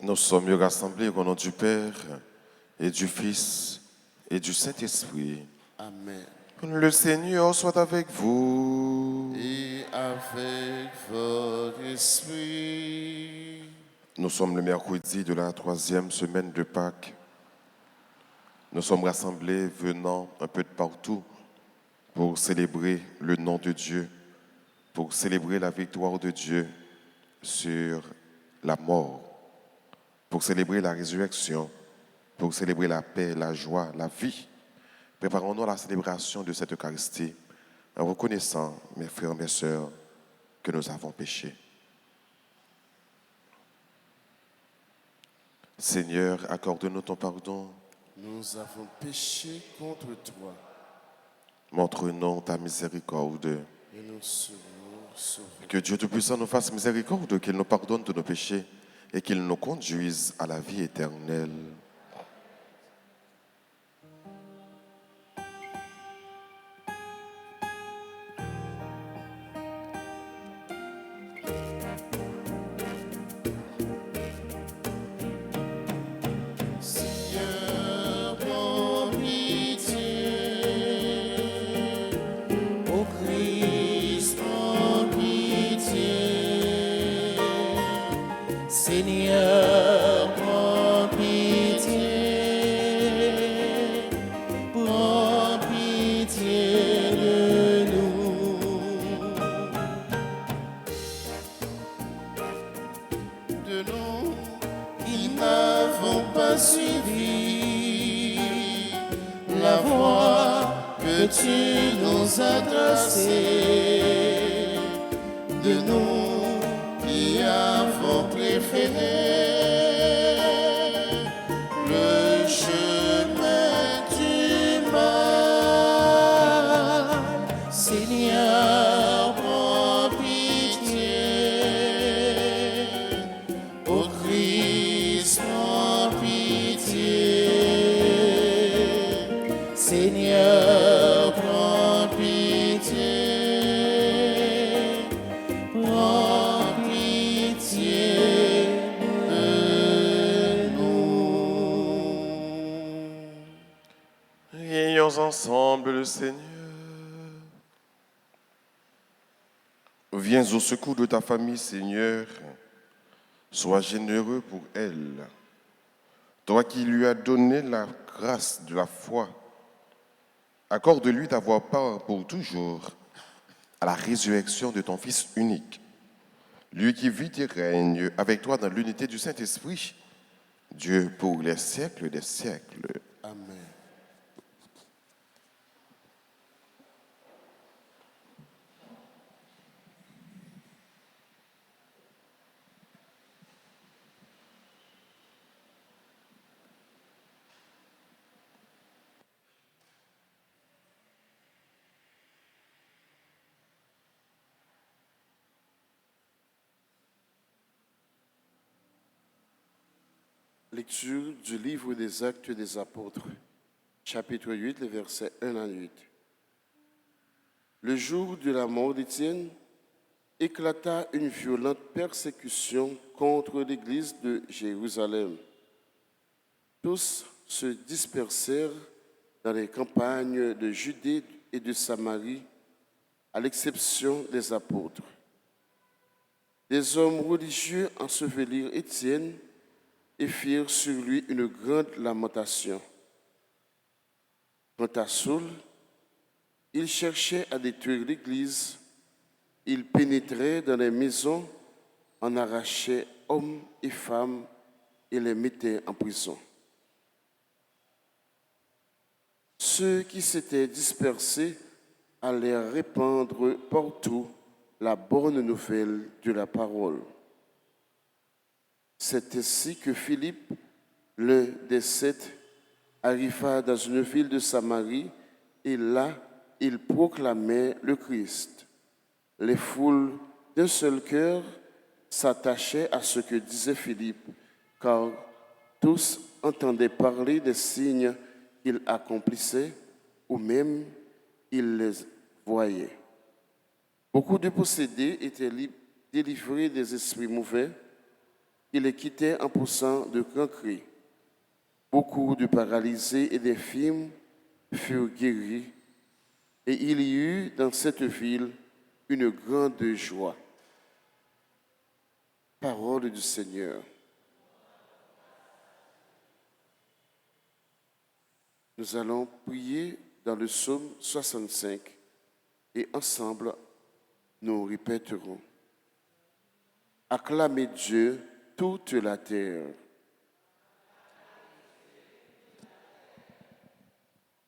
Nous sommes rassemblés au nom du Père et du Fils et du Saint-Esprit. Amen. Le Seigneur soit avec vous. Et avec votre esprit. Nous sommes le mercredi de la 3e semaine de Pâques. Nous sommes rassemblés venant un peu de partout pour célébrer le nom de Dieu, pour célébrer la victoire de Dieu sur la mort, pour célébrer la résurrection, pour célébrer la paix, la joie, la vie. Préparons-nous à la célébration de cette Eucharistie en reconnaissant, mes frères, mes sœurs, que nous avons péché. Seigneur, accorde-nous ton pardon. Nous avons péché contre toi Montre-nous ta miséricorde. et nous serons sauvés. Que Dieu Tout-Puissant nous fasse miséricorde, qu'il nous pardonne tous nos péchés et qu'il nous conduise à la vie éternelle. Seigneur, prends pitié. Ô Christ, prends pitié. Seigneur, prends pitié. Prends pitié de nous. De nous qui n'avons pas suivi la voie que tu nous as tracée, de nous qui avons préféré le chemin du mal. Seigneur, prends pitié. Ô Christ, prends pitié. Seigneur, prends pitié. Prends pitié de nous. Prions ensemble le Seigneur. Viens au secours de ta famille, Seigneur. Sois généreux pour elle. Toi qui lui as donné la grâce de la foi, accorde-lui d'avoir part pour toujours à la résurrection de ton Fils unique. Lui qui vit et règne avec toi dans l'unité du Saint-Esprit, Dieu pour les siècles des siècles. Amen. Lecture du livre des Actes des Apôtres, chapitre 8, les versets 1 à 8. Le jour de la mort d'Étienne, éclata une violente persécution contre l'Église de Jérusalem. Tous se dispersèrent dans les campagnes de Judée et de Samarie, à l'exception des apôtres. Des hommes religieux ensevelirent Étienne et firent sur lui une grande lamentation. Quant à Saul, il cherchait à détruire l'Église. Il pénétrait dans les maisons, en arrachait hommes et femmes et les mettait en prison. Ceux qui s'étaient dispersés allèrent répandre partout la bonne nouvelle de la parole. C'est ainsi que Philippe, l'un des 7, arriva dans une ville de Samarie et là, il proclamait le Christ. Les foules d'un seul cœur s'attachaient à ce que disait Philippe, car tous entendaient parler des signes qu'il accomplissait ou même ils les voyaient. Beaucoup de possédés étaient délivrés des esprits mauvais il les quittait en poussant de grands cris. Beaucoup de paralysés et d'infirmes furent guéris, et il y eut dans cette ville une grande joie. Parole du Seigneur. Nous allons prier dans le psaume 65 et ensemble nous répéterons. Acclamez Dieu toute la terre.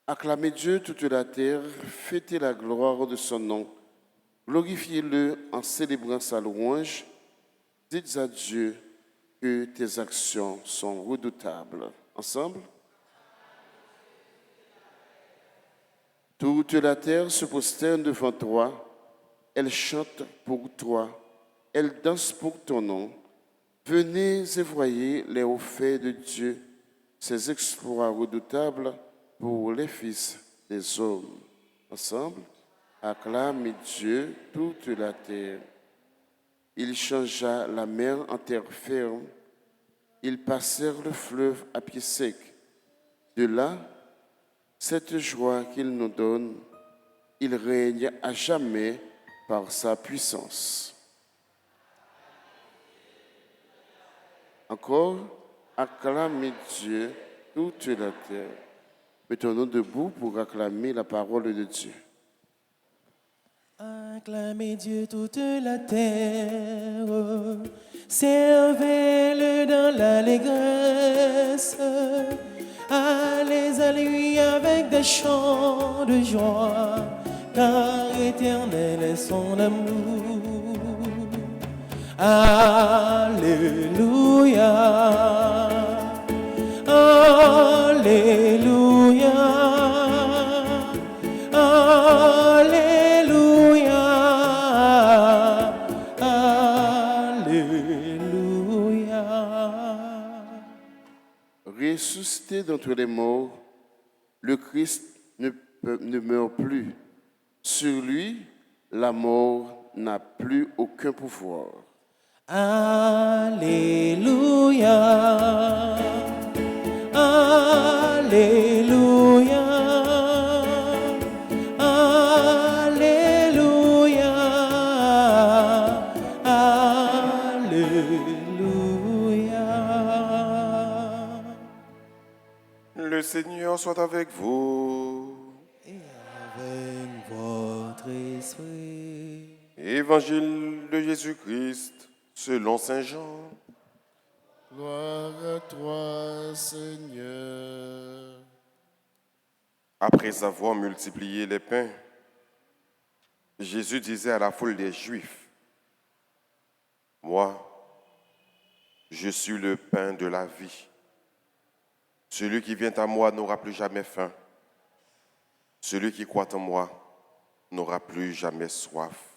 Acclamez Dieu toute la terre, fêtez la gloire de son nom, glorifiez-le en célébrant sa louange, dites à Dieu que tes actions sont redoutables. Ensemble. Toute la terre se prosterne devant toi, elle chante pour toi, elle danse pour ton nom. Venez et voyez les hauts faits de Dieu, ses exploits redoutables pour les fils des hommes. Ensemble, acclame Dieu toute la terre. Il changea la mer en terre ferme, ils passèrent le fleuve à pied sec. De là, cette joie qu'il nous donne, il règne à jamais par sa puissance. Encore, acclamez Dieu toute la terre. Mettons-nous debout pour acclamer la parole de Dieu. Acclamez Dieu toute la terre, servez-le dans l'allégresse, allez à lui avec des chants de joie, car éternel est son amour. Alléluia, Alléluia, Alléluia, Alléluia. Ressuscité d'entre les morts, le Christ ne meurt plus. Sur lui, la mort n'a plus aucun pouvoir. Alléluia, Alléluia, Alléluia, Alléluia. Le Seigneur soit avec vous. Et avec votre esprit. Évangile de Jésus-Christ selon Saint Jean. Gloire à toi, Seigneur. Après avoir multiplié les pains, Jésus disait à la foule des Juifs, « Moi, je suis le pain de la vie. Celui qui vient à moi n'aura plus jamais faim. Celui qui croit en moi n'aura plus jamais soif.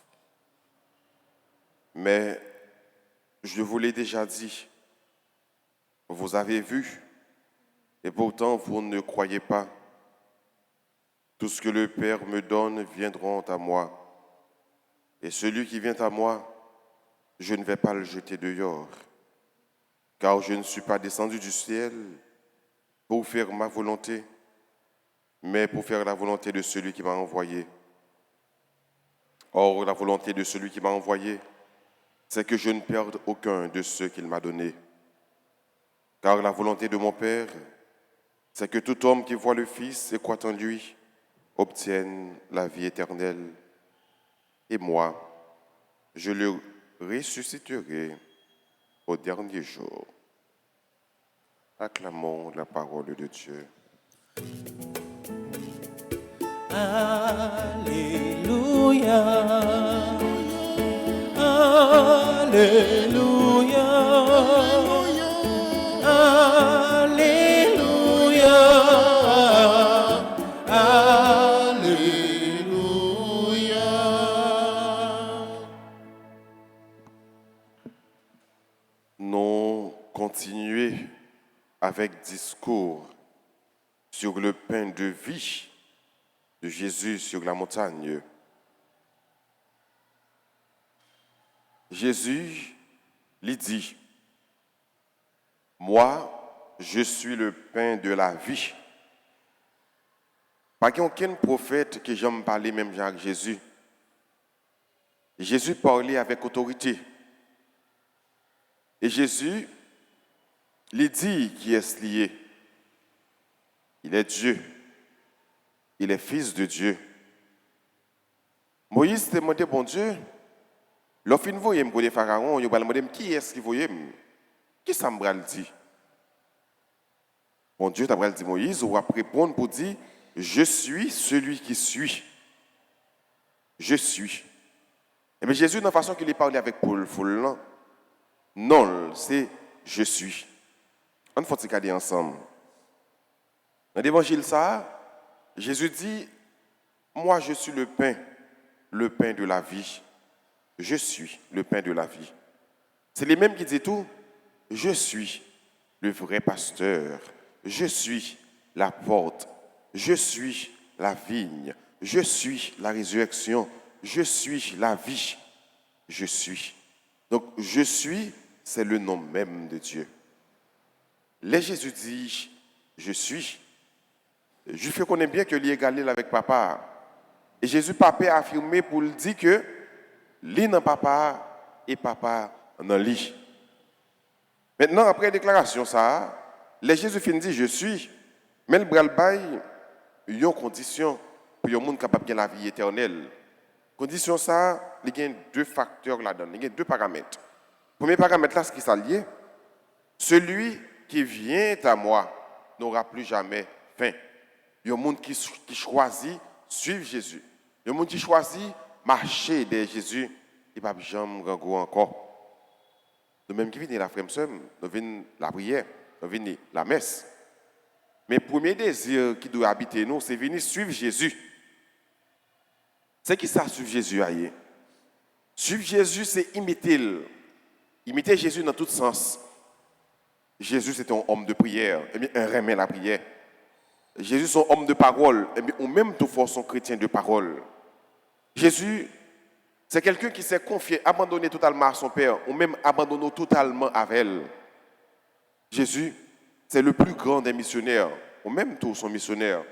Mais je vous l'ai déjà dit, vous avez vu, et pourtant vous ne croyez pas. Tout ce que le Père me donne viendront à moi. Et celui qui vient à moi, je ne vais pas le jeter dehors. Car je ne suis pas descendu du ciel pour faire ma volonté, mais pour faire la volonté de celui qui m'a envoyé. Or, la volonté de celui qui m'a envoyé, c'est que je ne perde aucun de ceux qu'il m'a donnés. Car la volonté de mon Père, c'est que tout homme qui voit le Fils et croit en lui obtienne la vie éternelle. Et moi, je le ressusciterai au dernier jour. Acclamons la parole de Dieu. Alléluia, Alléluia, Alléluia, Alléluia. Nous continuons avec discours sur le pain de vie de Jésus sur la montagne. Jésus lui dit, moi, je suis le pain de la vie. Pas aucun prophète que j'aime parler même avec Jésus. Jésus parlait avec autorité. Et Jésus, il dit qui est lié. Il est Dieu. Il est fils de Dieu. Moïse demandait, bon Dieu, lorsqu'il voyait pour les pharaons, il va demander qui est-ce qui voyait? Qui ça me dit? Bon Dieu t'a dit Moïse, on va répondre pour dire, je suis celui qui suis. Je suis. Et bien Jésus, dans la façon qu'il parlait avec Paul, non, c'est je suis. On faut regarder ensemble. Dans l'évangile, Jésus dit, moi je suis le pain de la vie. Je suis le pain de la vie. C'est les mêmes qui disent tout. Je suis le vrai pasteur. Je suis la porte. Je suis la vigne. Je suis la résurrection. Je suis la vie. Je suis. Donc, je suis, c'est le nom même de Dieu. Les Jésus dit, je suis. Je fais connaître bien que l'il est égalé avec papa. Et Jésus, papa, a affirmé pour le dire que lui dans papa et papa dans lui. Maintenant, après la déclaration, les Jésus finit dit, je suis. Mais le bral bail, il y a une condition pour le monde capable de la vie éternelle. Condition il y a deux facteurs là-dedans, il y a deux paramètres. Le premier paramètre là, c'est qui s'allie. Celui qui vient à moi n'aura plus jamais faim. Il y a un monde qui choisit suivre Jésus. Il y a un monde qui choisit marcher derrière Jésus. Il ne va jamais gagner encore. Nous même qui venons la frère, nous venons la prière, nous venons la messe. Mais le premier désir qui doit habiter nous, c'est venir suivre Jésus. C'est qui ça, suivre Jésus ailleurs? Suivre Jésus, c'est imiter. Imiter Jésus dans tout sens. Jésus, c'était un homme de prière, et bien, un remet la prière. Jésus, c'est un homme de parole, et bien, ou même tout fort, son chrétien de parole. Jésus, c'est quelqu'un qui s'est confié, abandonné totalement à son Père, ou même abandonné totalement à elle. Jésus, c'est le plus grand des missionnaires, ou même tous sont missionnaires.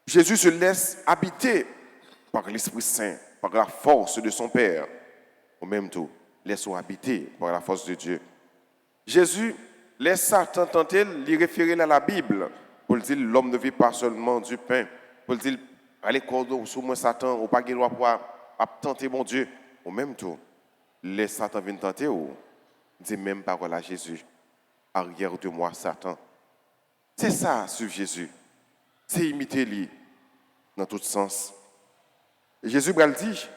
Jésus se laisse habiter par l'Esprit Saint, par la force de son Père, ou même tout, laisse-nous habiter par la force de Dieu. Jésus laisse Satan tenter, lui référer à la Bible, pour dire l'homme ne vit pas seulement du pain, pour dire allez cordeau sous moi Satan, ou pas de loi pour tenter mon Dieu, ou même tout, laisse Satan venir tenter ou dit même parole à Jésus. Arrière de moi, Satan. C'est ça, suivre Jésus. C'est imiter lui, dans tout sens. Et Jésus dit,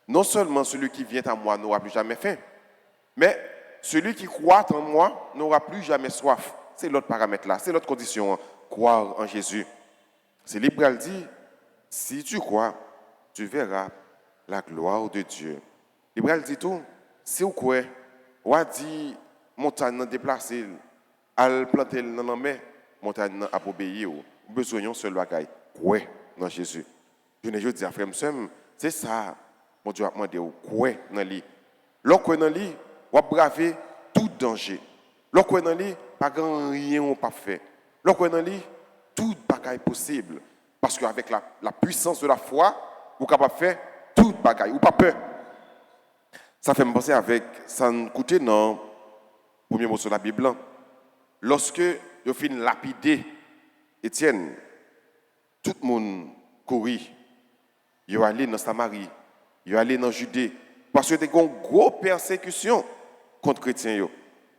non seulement celui qui vient à moi n'aura plus jamais faim, mais celui qui croit en moi n'aura plus jamais soif. C'est l'autre paramètre là, c'est l'autre condition, croire en Jésus. C'est libre dit, si tu crois, tu verras la gloire de Dieu. Libre dit tout, si vous croyez, ou a dit, montagne déplacée, à planter dans la main, montagne à obéir. Besoin de seul bagaille. Quoi dans Jésus. Je ne dis à frère, c'est ça, mon Dieu a demandé, quoi dans lui. Lorsque dans lui, on va braver tout danger. Lorsque dans lui, pas rien on pas fait. Lorsque dans lui, tout bagaille possible. Parce qu'avec la puissance de la foi, vous êtes capable de faire tout bagaille. Ou pas peur. Ça fait me penser avec, ça nous coûte dans le premier mot sur la Bible. Lorsque vous finissez lapider Étienne, tout le monde courit. Ils sont allés dans Samarie, ils sont allés dans Judée. Parce que y a une grosse persécution contre les chrétiens.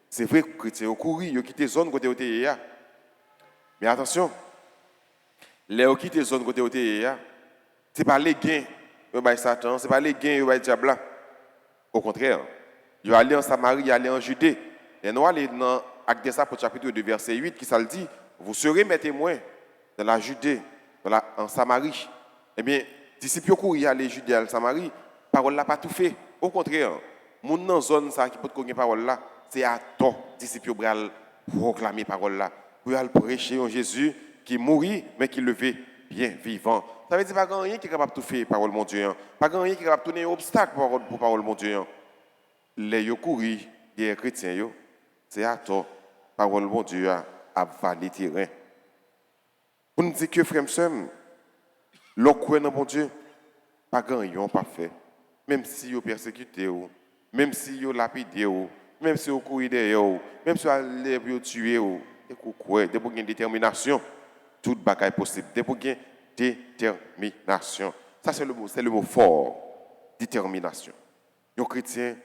C'est vrai que les chrétiens ont couru, ils ont quitté la zone côté où ils étaient. Mais attention, les ont quitté la zone côté où ils étaient. Ce n'est pas les gains de Satan, ce n'est pas les gains du diable. Au contraire, ils sont allés en Samarie, ils sont allés en Judée. Et nous allons dans Actes des Apôtres, chapitre 2, verset 8, qui ça le dit, vous serez mes témoins dans la Judée, en Samarie. Eh bien, disciples qui aller Judée, en Samarie, parole là pas tout fait. Au contraire, mon dans zone ça qui peut connaître parole là, c'est à toi disciples bral proclamer parole là, pour aller prêcher en Jésus qui mourit mais qui levé bien vivant. Ça veut dire pas rien qui est capable de tout faire parole mon Dieu. Pas rien qui est capable de tourner obstacle pour parole mon Dieu. Les yo courir des chrétiens yo, c'est à toi parole bon Dieu a valé terrain. Pour nous dire que frère Sam, l'on croit dans bon Dieu, pas grand pas fait. Même si vous persécuté, même si vous lapidé, même si vous courez derrière, même si vous allez tuer, et vous croyez, de une détermination, toute bagaille possible. De une détermination. Ça, c'est le mot fort. Détermination. Un chrétien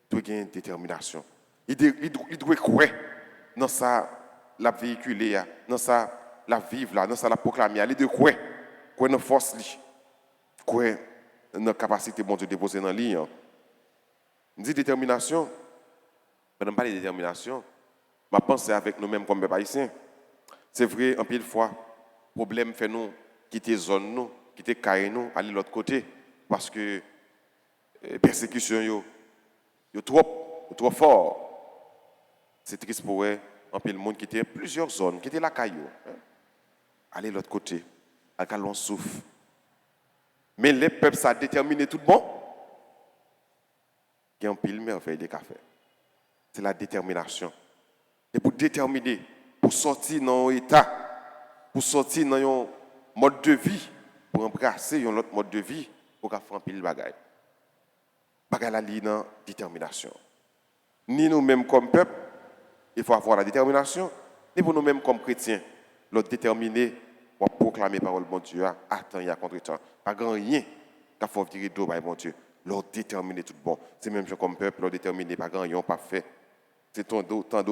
doit avoir une détermination. Il doit croire dans ça, la véhiculer, dans ça, la vivre, dans ça, la proclamer. Il doit croire dans la force, croire dans la capacité bon Dieu de déposer dans le lit. On dit détermination. Quand on parle de détermination, je pense avec nous-mêmes comme peuple haïtien. C'est vrai, en pile fois, le problème fait nous quitter zone nous, quitter carré nous, aller de l'autre côté. Parce que la persécution est trop fort. C'est triste pour eux, en pile monde qui était plusieurs zones, qui étaient la caillou. Aller de l'autre côté, à l'on souffre. Mais les peuples, ça a déterminé tout bon. Il y a un pile merveille de café. C'est la détermination. Et pour déterminer, pour sortir dans un état, pour sortir dans un mode de vie, pour embrasser un autre mode de vie, pour faire un pile bagaille. Bagaille la ligne dans détermination. Ni nous-mêmes comme peuple, il faut avoir la détermination, ni pour nous-mêmes comme chrétiens, l'autre déterminé pour proclamer la parole de mon Dieu à temps et à contre-temps. Pas grand rien qu'il faut dire d'eau par mon Dieu. L'autre déterminé tout bon. C'est même comme peuple, l'autre déterminé, pas grand rien, pas fait. C'est tant d'autres,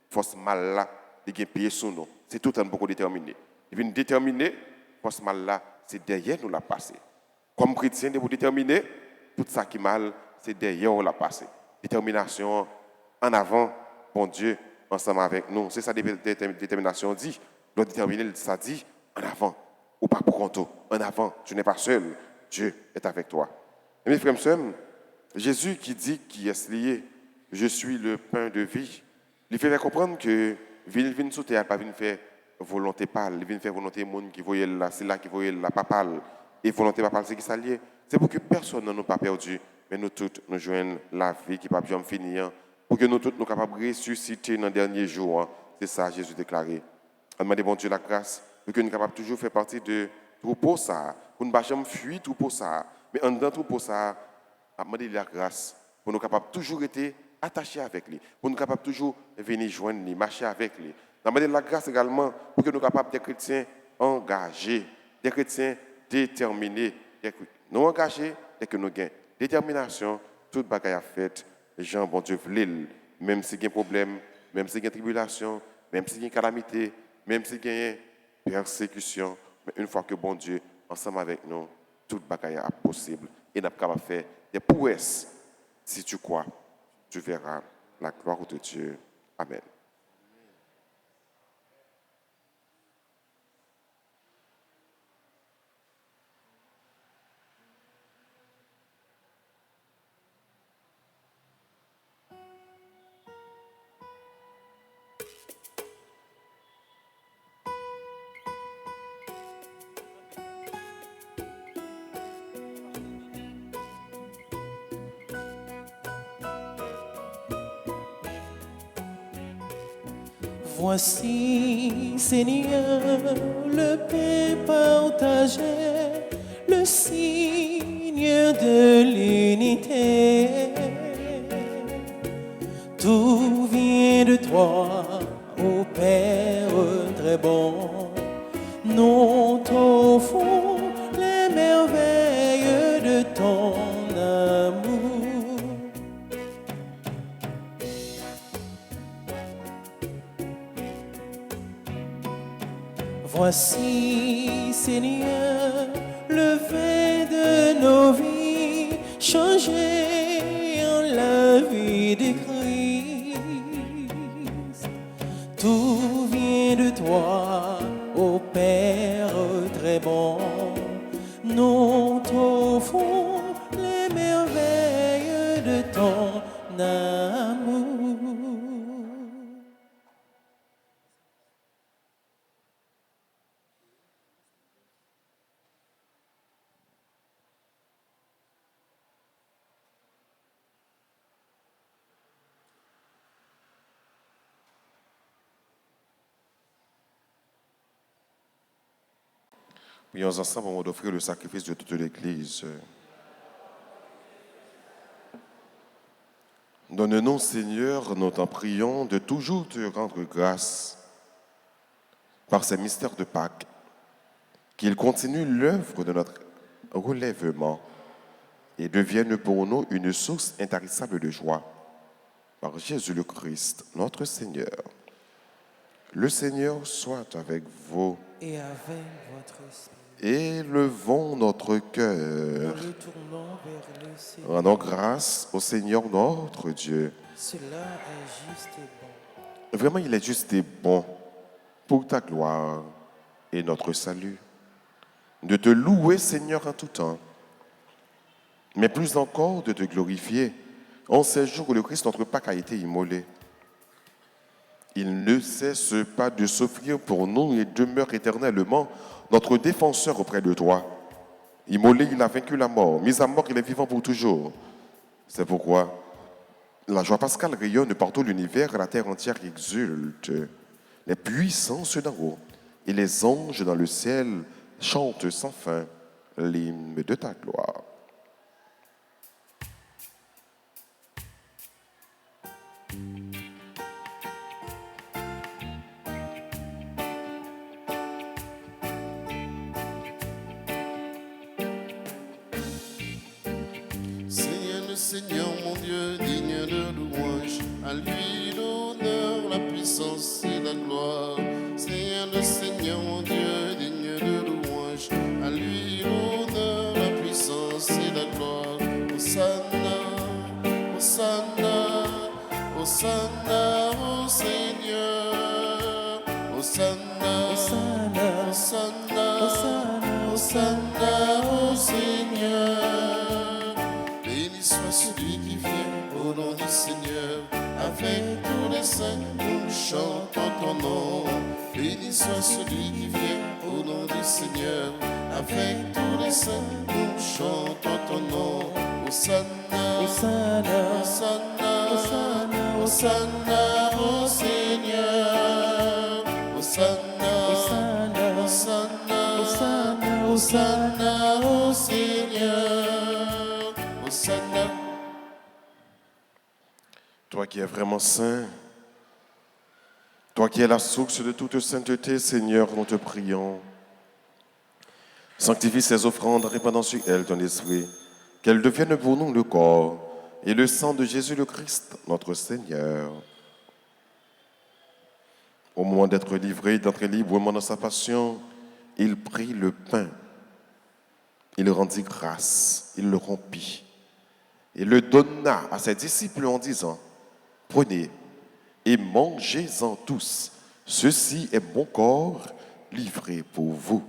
force mal là, il y a pied sous nous. C'est tout un beaucoup déterminé. Il vient déterminer, force mal là, c'est derrière nous la passer. Comme chrétien, vous déterminer, tout ça qui est mal, c'est derrière nous la passer. Détermination en avant, bon Dieu, ensemble avec nous. C'est ça que détermination dit. L'autre déterminé, ça dit en avant, ou pas pour compte. En avant, tu n'es pas seul, Dieu est avec toi. Et mes frères et sœurs, Jésus qui dit qui est lié, je suis le pain de vie, il fait comprendre que il vient sous terre, pas venir faire volonté pâle, il vient faire volonté monde qui voyait là, c'est là qui voyait la papale. Et volonté papale, c'est qui s'allie. C'est pour que personne ne nous pas perdu, mais nous tous nous joignent la vie qui ne peut jamais finir, pour que nous tous nous capables de ressusciter dans les derniers jours. C'est ça Jésus déclaré. On demande bon Dieu la grâce, pour que nous capables toujours faire partie de troupeau ça, pour ne pas jamais fuir troupeau ça, mais en dedans troupeau ça, on demande la grâce, pour nous capables toujours être attachés avec lui, pour nous capables toujours venir joindre lui, marcher avec lui. On demande la grâce également pour que nous capables des chrétiens engagés, des chrétiens déterminés, nous engagés et que nous gagnons détermination, toute bagaille à fait, les gens, bon Dieu, veulent, même s'il y a un problème, même s'il y a une tribulation, même s'il y a une calamité, même s'il y a une persécution, mais une fois que bon Dieu, ensemble avec nous, toute bagaille est possible. Et nous sommes capables de faire des prouesses. Si tu crois, tu verras la gloire de Dieu. Amen. Voici, Seigneur, le pain partagé, le signe de l'unité. Tout vient de toi, ô Père très bon. Nous t'offrons les merveilles de ton amour. Voici, Seigneur, le vin de nos vies, changé en la vie de Christ. Tout vient de toi, ô Père très bon. Nous t'offrons les merveilles de ton amour. Prions ensemble avant d'offrir le sacrifice de toute l'Église. Donne-nous, Seigneur, nous t'en prions, de toujours te rendre grâce par ces mystères de Pâques, qu'ils continuent l'œuvre de notre relèvement et deviennent pour nous une source intarissable de joie. Par Jésus le Christ, notre Seigneur. Le Seigneur soit avec vous. Et avec votre esprit. Élevons notre cœur. Nous le tournons vers le Seigneur. Rendons grâce au Seigneur notre Dieu. Cela est juste et bon. Vraiment, il est juste et bon pour ta gloire et notre salut de te louer, Seigneur, en tout temps, mais plus encore de te glorifier en ces jours où le Christ, notre Pâque, a été immolé. Il ne cesse pas de s'offrir pour nous et demeure éternellement notre défenseur auprès de toi. Immolé, il a vaincu la mort. Mis à mort, il est vivant pour toujours. C'est pourquoi la joie pascale rayonne partout l'univers et la terre entière exulte. Les puissances d'en haut et les anges dans le ciel chantent sans fin l'hymne de ta gloire. Seigneur le Seigneur mon Dieu, digne de louange, à lui l'honneur, la puissance et la gloire. Seigneur le Seigneur mon Dieu, digne de louange, à lui l'honneur, la puissance et la gloire. Hosanna, Hosanna, Hosanna au Seigneur. Hosanna, Hosanna, Hosanna, Hosanna, Hosanna au Seigneur. Béni soit celui qui vient au nom du Seigneur. Avec tous les saints, nous chantons ton nom. Béni soit celui qui vient au nom du Seigneur. Avec tous les saints, nous chantons ton nom. Hosanna, Hosanna, Hosanna, Hosanna, Hosanna au Seigneur. Hosanna, Hosanna, Hosanna, Hosanna, Hosanna au Seigneur. Hosanna. Toi qui es vraiment saint, toi qui es la source de toute sainteté, Seigneur, nous te prions. Sanctifie ces offrandes en répandant sur elles ton esprit, qu'elles deviennent pour nous le corps et le sang de Jésus le Christ, notre Seigneur. Au moment d'être livré, d'entrer librement dans sa passion, il prit le pain, il rendit grâce, il le rompit et le donna à ses disciples en disant: prenez et mangez-en tous. Ceci est mon corps livré pour vous.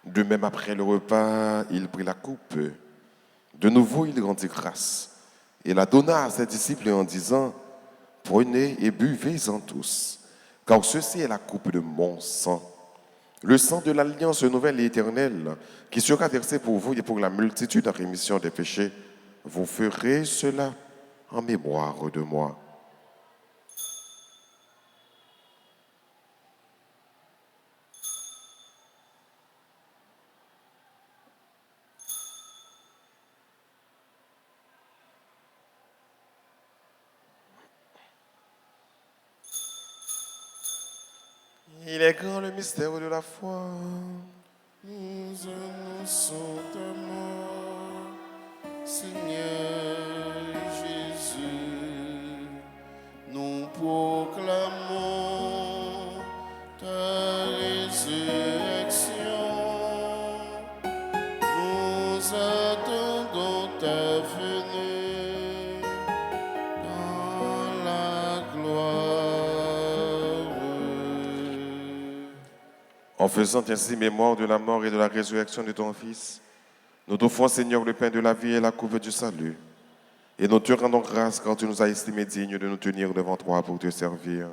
De même, après le repas, il prit la coupe. De nouveau, il rendit grâce et la donna à ses disciples en disant: prenez et buvez-en tous, car ceci est la coupe de mon sang, le sang de l'alliance nouvelle et éternelle, qui sera versé pour vous et pour la multitude en rémission des péchés. Vous ferez cela en mémoire de moi. Il est grand le mystère de la foi. Nous annonçons ta mort, Seigneur Jésus. Nous proclamons ta résurrection. Nous attendons ta venue dans la gloire. En faisant ainsi mémoire de la mort et de la résurrection de ton Fils, nous t'offrons, Seigneur, le pain de la vie et la coupe du salut. Et nous te rendons grâce quand tu nous as estimés dignes de nous tenir devant toi pour te servir.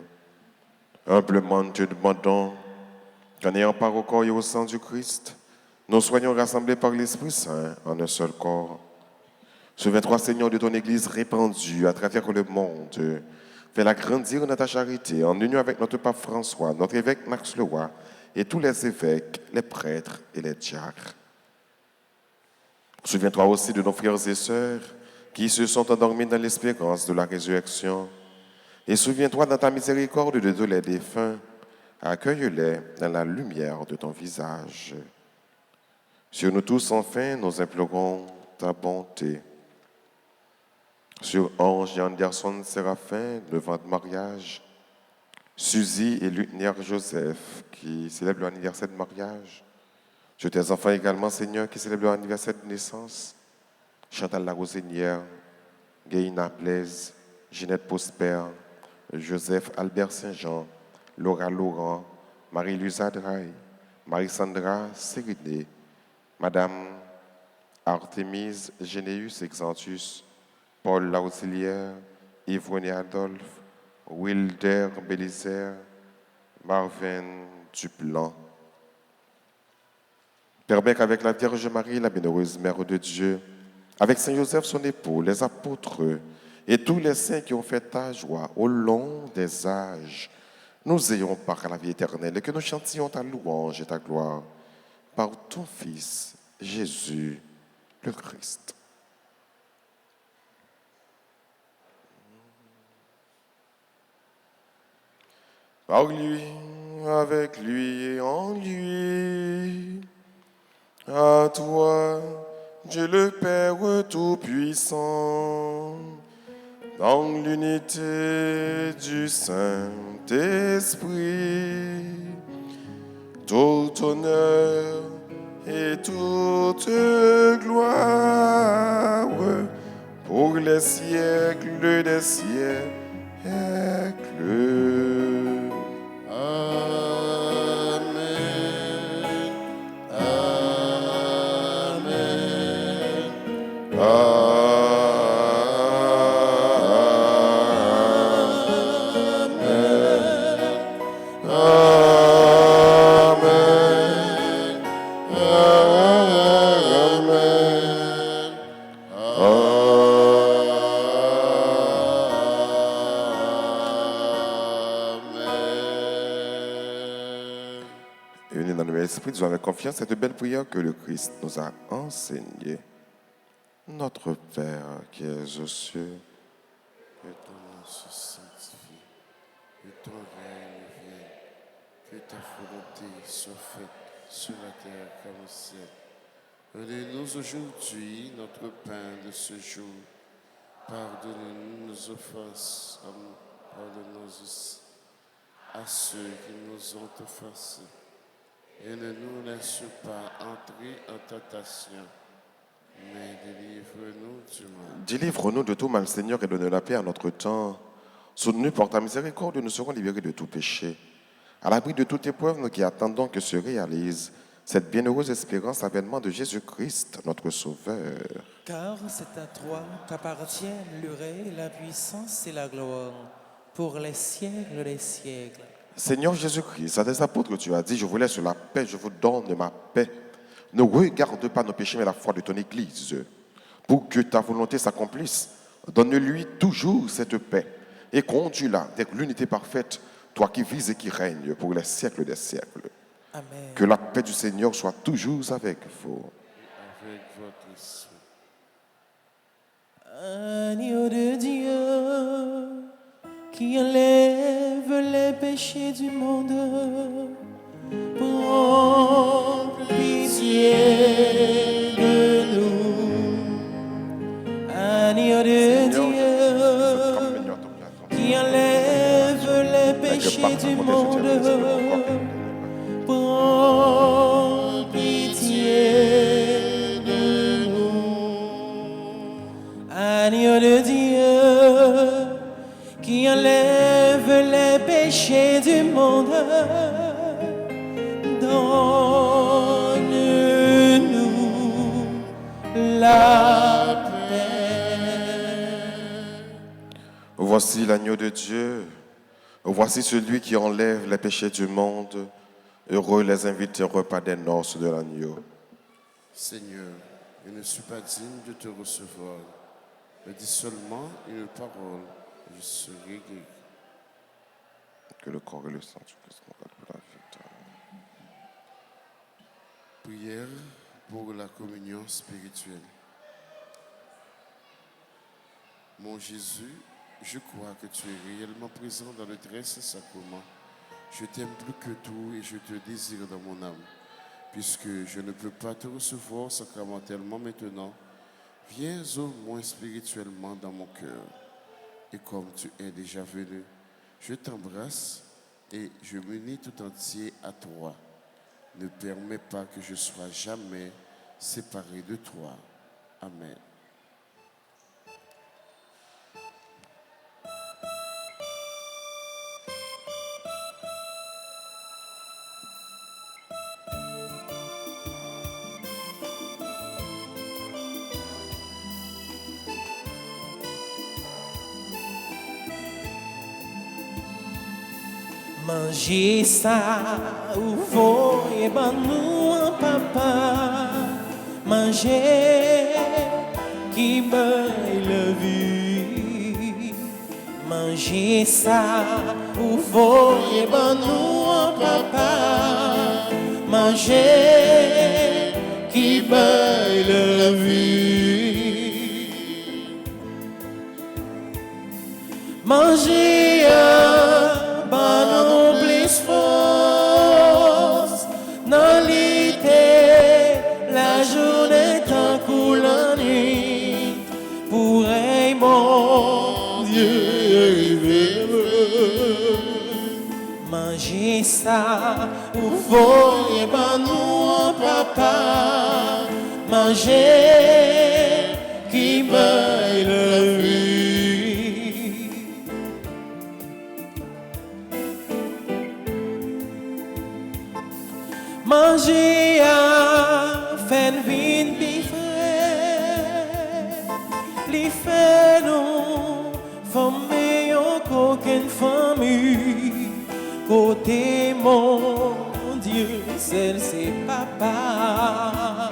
Humblement, nous te demandons qu'en ayant part au corps et au sang du Christ, nous soyons rassemblés par l'Esprit Saint en un seul corps. Souviens-toi, Seigneur, de ton Église répandue à travers le monde. Fais-la grandir dans ta charité, en union avec notre pape François, notre évêque Max Leroy, et tous les évêques, les prêtres et les diacres. Souviens-toi aussi de nos frères et sœurs qui se sont endormis dans l'espérance de la résurrection. Et souviens-toi dans ta miséricorde de tous les défunts. Accueille-les dans la lumière de ton visage. Sur nous tous, enfin, nous implorons ta bonté. Sur Ange et Anderson Séraphin, le vent de mariage. Suzy et Lutner Joseph, qui célèbrent leur anniversaire de mariage. Sur tes enfants également, Seigneur, qui célèbrent leur anniversaire de naissance. Chantal Larosinière, Gaïna Blaise, Ginette Prosper, Joseph Albert Saint-Jean, Laura Laurent, Marie-Luz Adraï, Marie-Sandra Séridé, Madame Artémise Généus Exantus, Paul Lausilière, Yvonne Adolphe, Wilder Bélizer, Marvin Duplan. Permets qu'avec la Vierge Marie, la bienheureuse Mère de Dieu, avec Saint Joseph son époux, les apôtres et tous les saints qui ont fait ta joie au long des âges, nous ayons part à la vie éternelle et que nous chantions ta louange et ta gloire par ton Fils, Jésus le Christ. Par lui, avec lui et en lui, à toi, Dieu le Père Tout-Puissant, dans l'unité du Saint-Esprit, tout honneur et toute gloire pour les siècles des siècles. Amen. Amen. Et unis dans le même esprit, disons avec confiance cette belle prière que le Christ nous a enseignée. Notre Père qui es aux cieux, Que ton nom se sanctifie, que ton règne vienne, que ta volonté soit faite sur la terre comme au ciel. Donne-nous aujourd'hui notre pain de ce jour. Pardonne-nous nos offenses, comme nous pardonnons aussi à ceux qui nous ont offensés. Et ne nous laisse pas entrer en tentation, mais délivre-nous du mal. délivre-nous de tout mal, Seigneur, et donne la paix à notre temps. Soutenu par ta miséricorde, nous serons libérés de tout péché. À l'abri de toute épreuve, nous qui attendons que se réalise cette bienheureuse espérance l'avènement de Jésus-Christ, notre Sauveur. Car c'est à toi qu'appartiennent le règne, la puissance et la gloire, pour les siècles des siècles. Seigneur Jésus-Christ, à tes apôtres, tu as dit, je vous laisse la paix, je vous donne ma paix. Ne regarde pas nos péchés, mais la foi de ton Église. Pour que ta volonté s'accomplisse, donne-lui toujours cette paix et conduis-la avec l'unité parfaite, toi qui vis et qui règnes pour les siècles des siècles. Amen. Que la paix du Seigneur soit toujours avec vous. Avec votre esprit. Agneau de Dieu, qui enlève les péchés du monde, prends pitié de nous. Agneau de Dieu, qui enlève les péchés du monde, prends pitié de nous. Agneau de Dieu, qui enlève les péchés du monde, donne-nous la paix. Voici l'agneau de Dieu. Voici celui qui enlève les péchés du monde. Heureux les invités au repas des noces de l'agneau. Seigneur, je ne suis pas digne de te recevoir, mais dis seulement une parole, et je serai guéri. Que le corps et le sang du Christ nous gardent pour la vie éternelle. Prière pour la communion spirituelle. Mon Jésus, je crois que tu es réellement présent dans le très saint sacrement. Je t'aime plus que tout et je te désire dans mon âme. Puisque je ne peux pas te recevoir sacramentellement maintenant, viens au moins spirituellement dans mon cœur. Et comme tu es déjà venu, je t'embrasse et je m'unis tout entier à toi. Ne permets pas que je sois jamais séparé de toi. Amen. Manger ça, ou voyez ben nous, papa. Manger qui baille la vie. Manger ça, ou voyez ben nous, papa. Manger qui baille la vie. Manger non plus force, dans l'été, la journée tant que la nuit, pour un mon Dieu manger ça, ou voyez nous papa, manger qui baille la vie. Manger à faire vin bifré, les fait nous famille qu'aucune famille, côté mon Dieu, celle c'est papa.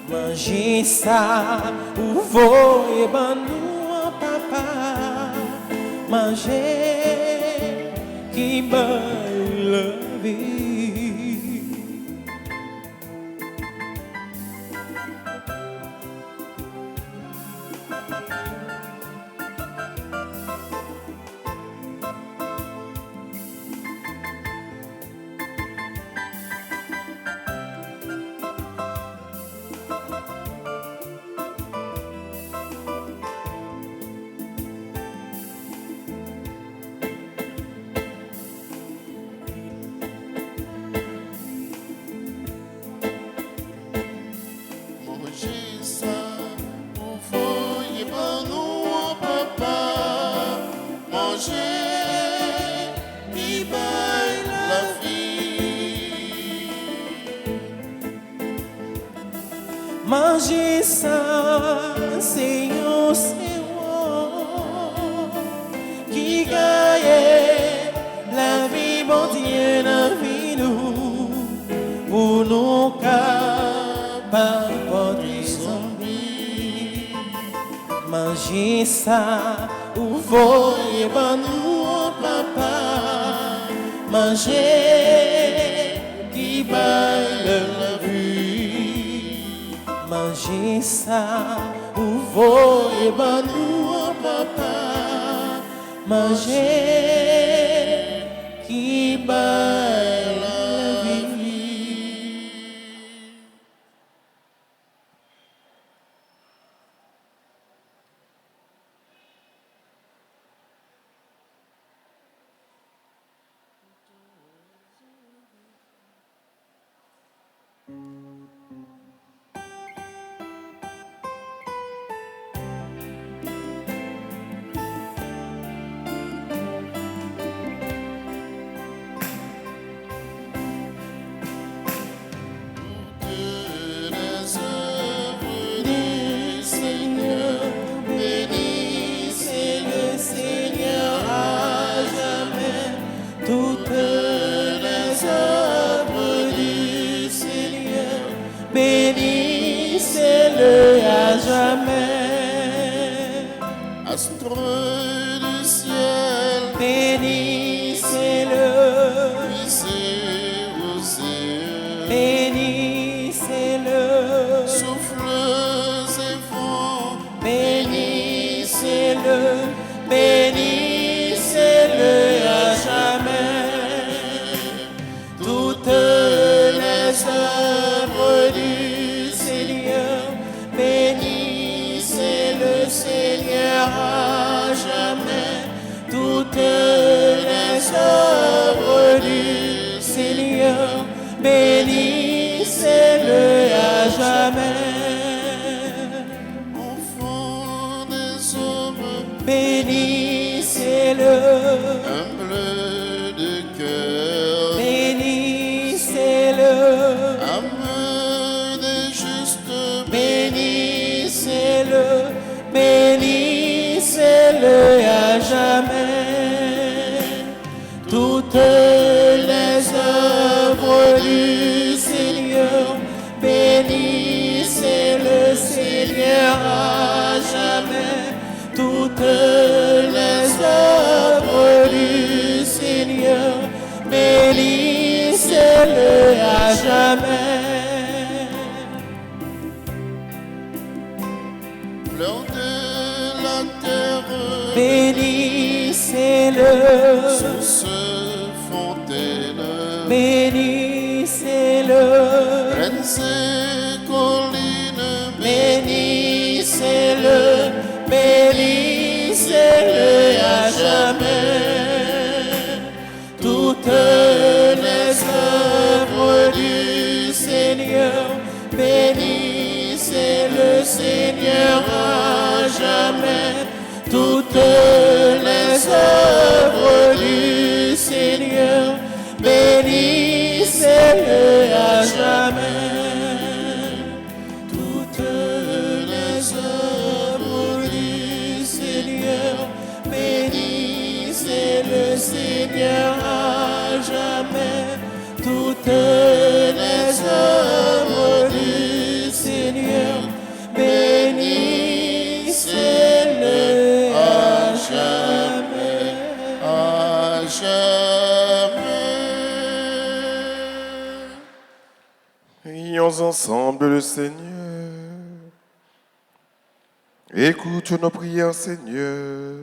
Manger ça, ou voyez nous papa, manger qui baille la vie. Manger ça, Seigneur, c'est moi qui gagne la vie, mon Dieu, la vie nous, pour nous capables de zombies. Manger ça, ou voyez nous, papa, manger qui baille la vie. Manger ça, ou voyez nous, papa, manger qui baille la vie. œuvre du ciel, bénissez-le, puisez aux yeux, bénissez-le, souffles et vents, bénissez-le, bénissez-le à jamais. Toutes les œuvres du Seigneur, bénissez le Seigneur à jamais. Toutes les œuvres du Seigneur, bénissez-le à jamais. enfants des hommes, Bénissez-le, humble de cœur, bénissez-le, âme des justes, bénissez-le, bénissez-le à jamais. Toutes les œuvres du Seigneur, bénissez le Seigneur à jamais. Toutes les œuvres du Seigneur, bénissez-le à jamais. fleurs de la terre, Bénissez-le, source fontaine, bénissez-le, plaines et collines, bénissez-le, bénissez-le à jamais. Toutes les œuvres du Seigneur, bénissez le Seigneur à jamais. Toutes les œuvres du Seigneur, bénissez-le à jamais. Toutes les œuvres du Seigneur, bénissez le Seigneur à jamais. Toutes les œuvres du Seigneur, bénissez-le à jamais. à jamais. Prions ensemble le Seigneur. Écoute nos prières, Seigneur.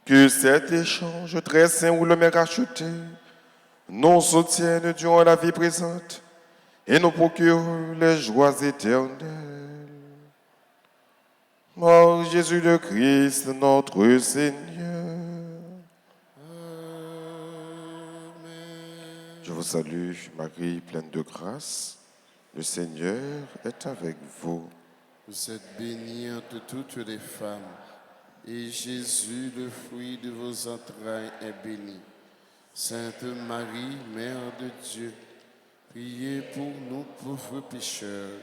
Que cet échange très saint où l'homme est racheté nous soutienne durant la vie présente et nous procure les joies éternelles. Par Jésus le Christ, notre Seigneur. Je vous salue, Marie, pleine de grâce. Le Seigneur est avec vous. Vous êtes bénie entre toutes les femmes, et Jésus, le fruit de vos entrailles, est béni. Sainte Marie, Mère de Dieu, priez pour nous pauvres pécheurs,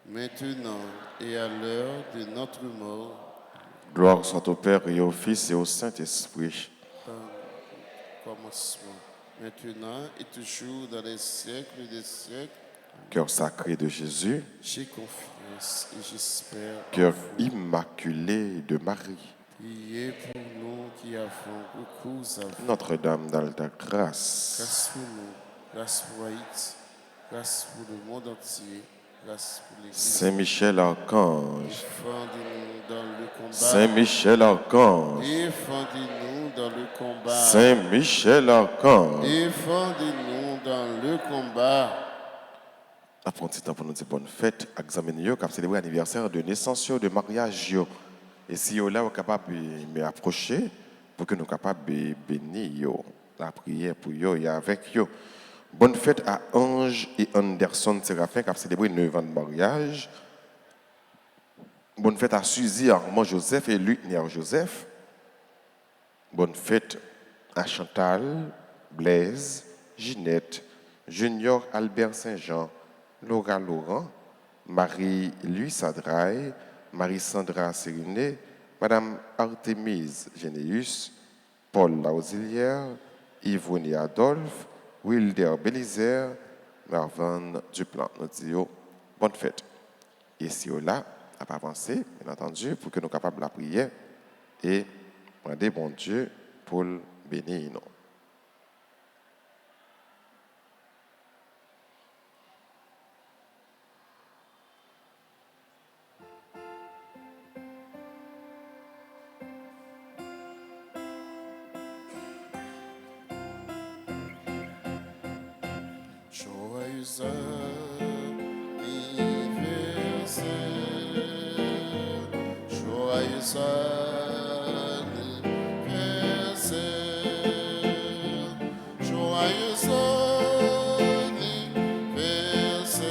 maintenant et à l'heure de notre mort. Gloire soit au Père et au Fils et au Saint-Esprit. Commencement, maintenant et toujours dans les siècles des siècles. Cœur sacré de Jésus, J'ai confiance et j'espère en cœur vous. immaculé de Marie, Priez pour nous qui avons recours à vous. Notre-Dame d'Alta Grâce, Grâce pour nous, grâce pour Haïti, grâce pour le monde entier, grâce pour l'Église. Saint-Michel Archange, Défendez-nous dans le combat. Saint-Michel Archange, Défendez-nous dans le combat. Saint-Michel Archange. Défendez-nous dans le combat. Après un petit temps pour nous dire bonne fête, examiner car célébrer l'anniversaire de naissance, de mariage. Et si vous là, vous capable de m'approcher pour que nous soyons capables de bénir la prière pour vous et avec vous. Bonne fête à Ange et Anderson Séraphin qui ont célébré 9 ans de mariage. Bonne fête à Suzy Armand Joseph et Luc Néer Joseph. Bonne fête à Chantal, Blaise, Ginette, Junior Albert Saint-Jean, Laura Laurent, Marie-Louis Sadraille, Marie-Sandra Sériné, Madame Artémise Généus, Paul Lausilière, Yvonne Adolphe, Wilder Bélizer, Marvin Duplan. Nous disons bonne fête. Et si on là, à pas avancer, bien entendu, pour que nous soyons capables de la prière, et demandez bon Dieu pour le bénir. Nous. Joyeux anniversaire, joyeux anniversaire, joyeux anniversaire,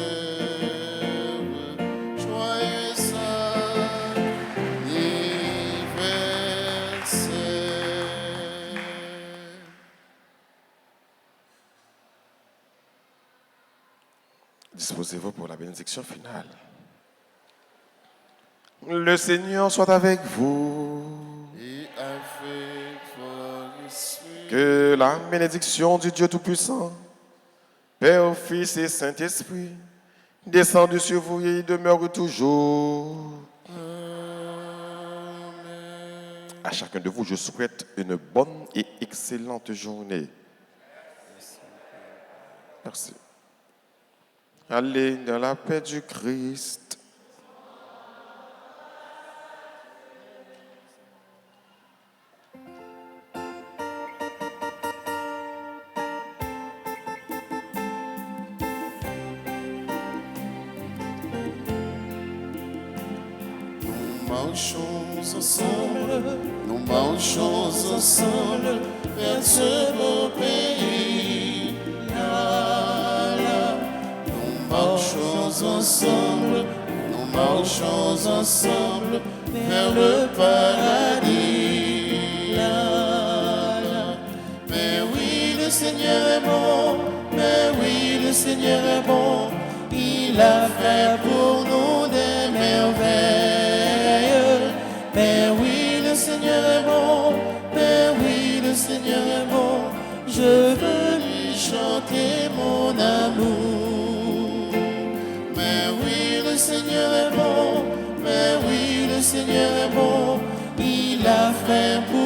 joyeux anniversaire. Disposez-vous pour la bénédiction finale. Le Seigneur soit avec vous. Et avec votre esprit, Que la bénédiction du Dieu Tout-Puissant, Père, Fils et Saint-Esprit, descende sur vous et demeure toujours. À chacun de vous, je souhaite une bonne et excellente journée. Merci. Allez dans la paix du Christ. nous marchons ensemble, nous marchons ensemble vers ce beau pays. Là, là. Nous marchons ensemble, nous marchons ensemble vers le paradis. Là, là. Mais oui, le Seigneur est bon, mais oui, le Seigneur est bon. Il a fait pour nous des merveilles. Mais oui, le Seigneur est bon, mais oui, le Seigneur est bon. Je veux lui chanter mon amour. Mais oui, le Seigneur est bon, mais oui, le Seigneur est bon. Il a fait pour